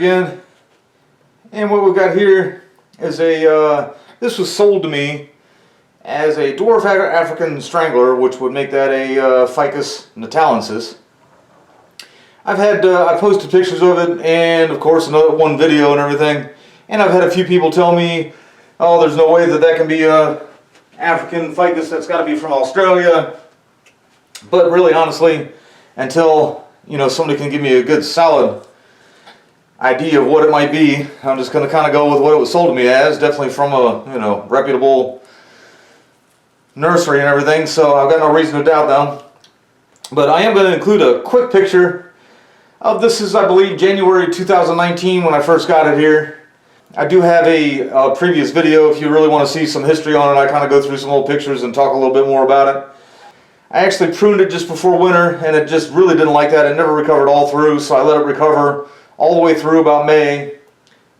again, and what we've got here is a this was sold to me as a Dwarf African Strangler, which would make that a Ficus Natalensis. I posted pictures of it, and of course another one video and everything, and I've had a few people tell me, oh, there's no way that that can be a African Ficus, that's got to be from Australia. But really, honestly, until somebody can give me a good solid idea of what it might be, I'm just going to kind of go with what it was sold to me as, definitely from a reputable nursery and everything, so I've got no reason to doubt them. But I am going to include a quick picture of this. Is, I believe, January 2019 when I first got it here. I do have a previous video if you really want to see some history on it. I kind of go through some old pictures and talk a little bit more about it. I actually pruned it just before winter, and it just really didn't like that. It never recovered all through, so I let it recover all the way through about May.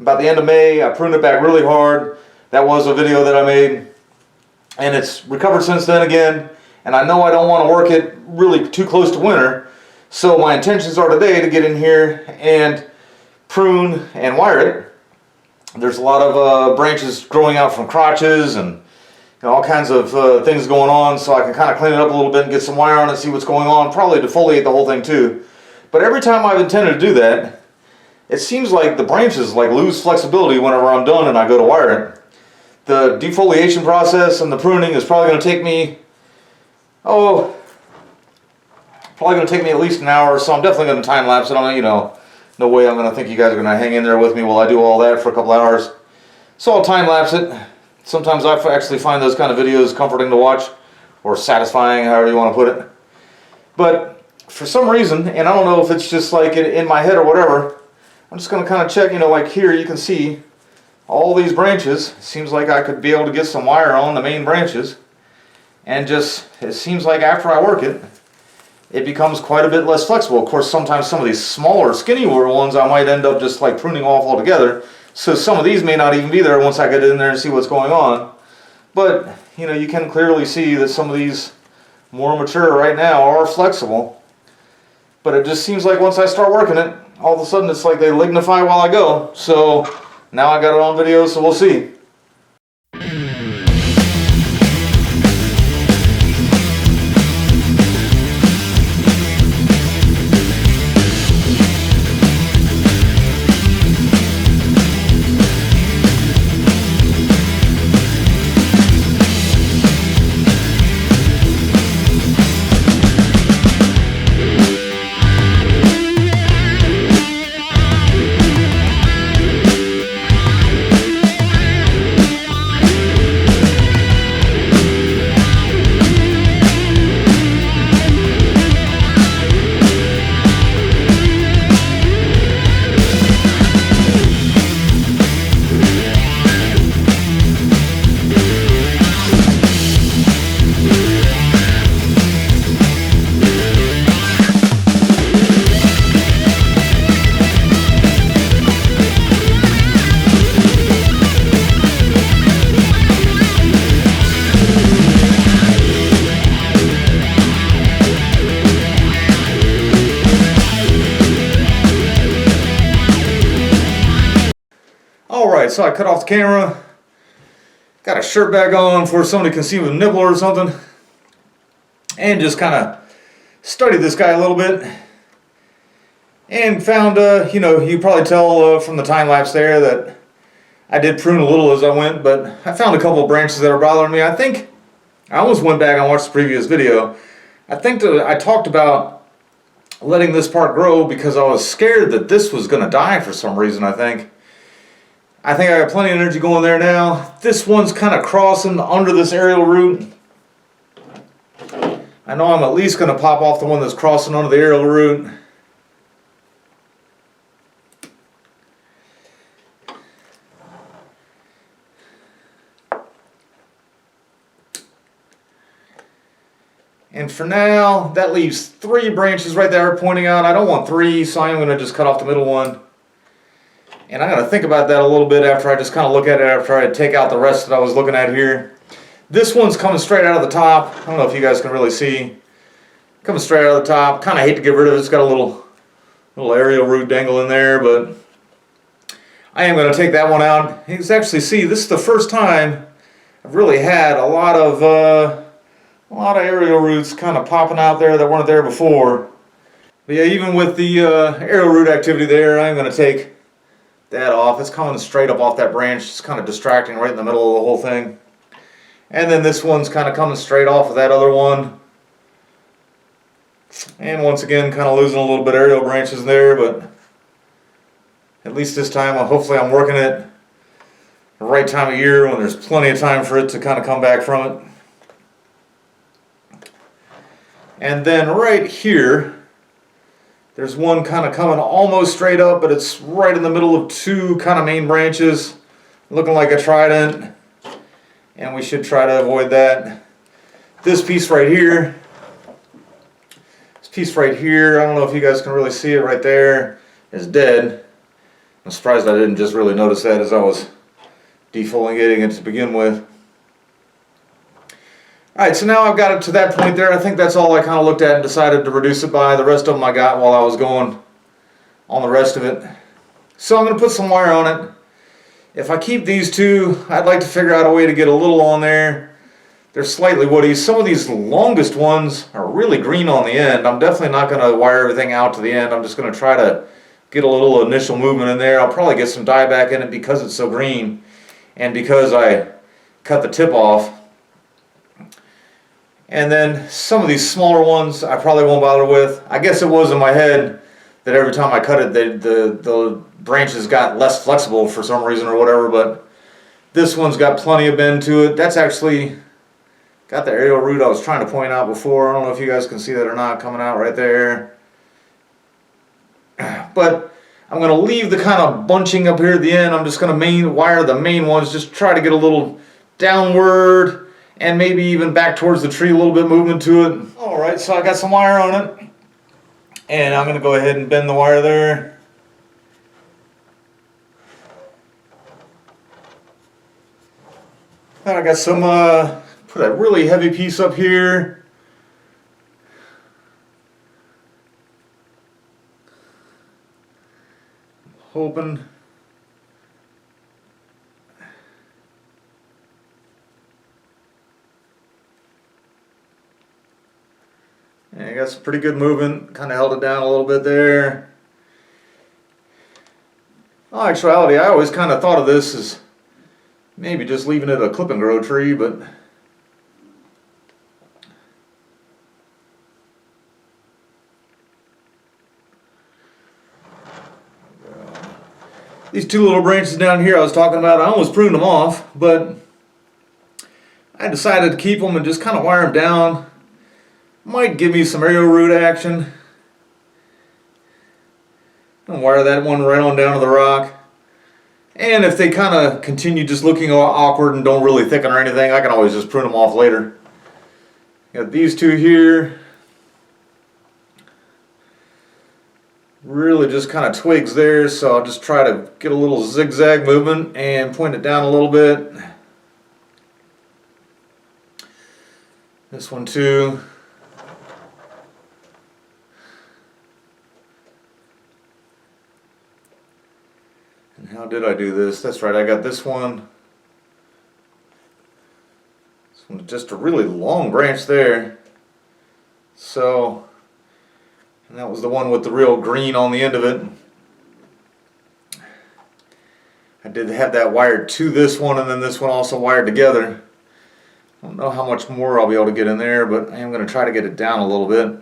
About the end of May, I pruned it back really hard. That was a video that I made, and it's recovered since then again. And I know I don't want to work it really too close to winter, so my intentions are today to get in here and prune and wire it. There's a lot of branches growing out from crotches and all kinds of things going on, so I can kind of clean it up a little bit and get some wire on it, see what's going on, probably defoliate the whole thing too. But every time I've intended to do that, it seems like the branches lose flexibility whenever I'm done and I go to wire it. The defoliation process and the pruning is probably going to take me, probably going to take me at least an hour, so I'm definitely going to time lapse it on, no way I'm going to think you guys are going to hang in there with me while I do all that for a couple hours. So I'll time lapse it. Sometimes I actually find those kind of videos comforting to watch, or satisfying, however you want to put it. But for some reason, and I don't know if it's just like in my head or whatever, I'm just going to kind of check, like here you can see all these branches. It seems like I could be able to get some wire on the main branches, and it seems like after I work it, it becomes quite a bit less flexible. Of course, sometimes some of these smaller, skinnier ones I might end up just pruning off altogether. So some of these may not even be there once I get in there and see what's going on. But, you can clearly see that some of these more mature right now are flexible. But it just seems like once I start working it, all of a sudden it's like they lignify while I go. So now I got it on video, so we'll see. Alright, so I cut off the camera, got a shirt bag on for somebody can see with a nipple or something, and just kind of studied this guy a little bit, and found, you probably tell from the time lapse there that I did prune a little as I went, but I found a couple of branches that are bothering me. I think, I almost went back and watched the previous video. I think that I talked about letting this part grow because I was scared that this was going to die for some reason, I think. I got plenty of energy going there now. This one's kind of crossing under this aerial root. I know I'm at least going to pop off the one that's crossing under the aerial root. And for now, that leaves 3 branches right there pointing out. I don't want 3, so I'm going to just cut off the middle one. And I'm going to think about that a little bit after I just kind of look at it, after I take out the rest that I was looking at here. This one's coming straight out of the top. I don't know if you guys can really see. Coming straight out of the top. Kind of hate to get rid of it. It's got a little aerial root dangle in there, but I am going to take that one out. You can actually see this is the first time I've really had a lot of aerial roots kind of popping out there that weren't there before. But yeah, even with the aerial root activity there, I'm going to take that off. It's coming straight up off that branch. It's kind of distracting right in the middle of the whole thing. And then this one's kind of coming straight off of that other one. And once again, kind of losing a little bit of aerial branches there, but at least this time, hopefully I'm working it the right time of year when there's plenty of time for it to kind of come back from it. And then right here, there's one kind of coming almost straight up, but it's right in the middle of two kind of main branches, looking like a trident. And we should try to avoid that. This piece right here, I don't know if you guys can really see it right there, is dead. I'm surprised I didn't just really notice that as I was defoliating it to begin with. Alright, so now I've got it to that point there. I think that's all I kind of looked at and decided to reduce it by. The rest of them I got while I was going on the rest of it. So I'm going to put some wire on it. If I keep these two, I'd like to figure out a way to get a little on there. They're slightly woody. Some of these longest ones are really green on the end. I'm definitely not going to wire everything out to the end. I'm just going to try to get a little initial movement in there. I'll probably get some dye back in it because it's so green and because I cut the tip off. And then some of these smaller ones I probably won't bother with. I guess it was in my head that every time I cut it the branches got less flexible for some reason or whatever, but this one's got plenty of bend to it. That's actually got the aerial root I was trying to point out before. I don't know if you guys can see that or not, coming out right there. But I'm going to leave the kind of bunching up here at the end. I'm just going to wire the main ones, just try to get a little downward and maybe even back towards the tree, a little bit movement to it. Alright, so I got some wire on it. And I'm going to go ahead and bend the wire there. Then I got some, put a really heavy piece up here. Hoping. And I got some pretty good movement, kind of held it down a little bit there. In actuality, I always kind of thought of this as maybe just leaving it a clip and grow tree, but these two little branches down here I was talking about, I almost pruned them off, but I decided to keep them and just kind of wire them down. Might give me some aerial root action. And wire that one right on down to the rock. And if they kind of continue just looking awkward and don't really thicken or anything, I can always just prune them off later. Got these two here. Really just kind of twigs there, so I'll just try to get a little zigzag movement and point it down a little bit. This one too. And how did I do this? That's right, I got this one. This one's just a really long branch there. So, and that was the one with the real green on the end of it. I did have that wired to this one and then this one also wired together. I don't know how much more I'll be able to get in there, but I am going to try to get it down a little bit.